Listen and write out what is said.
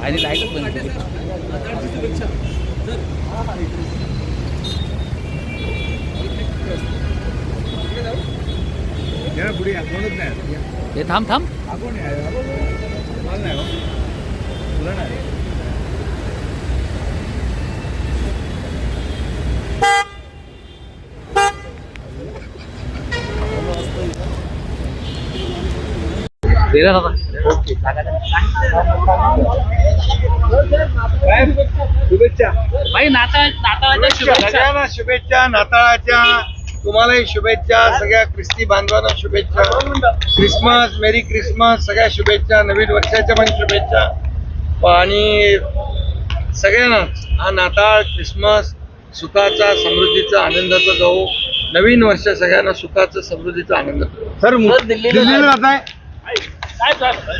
आणि लाईटच बंद केली. हे थांब थांब. शुभेच्छा भाई. नाताळच्या शुभेच्छा. सगळ्यांना शुभेच्छा, नाताळाच्या. तुम्हालाही शुभेच्छा, सगळ्या ख्रिस्ती बांधवांना शुभेच्छा. क्रिसमस, मेरी क्रिसमस, सगळ्या शुभेच्छा. नवीन वर्षाच्या पण शुभेच्छा. आणि सगळ्यांना हा नाताळ, क्रिसमस सुखाचा, समृद्धीचा, आनंदाचा जाऊ. नवीन वर्ष सगळ्यांना सुखाचं, समृद्धीचा आनंद. सर दिल्लीला जात आहे.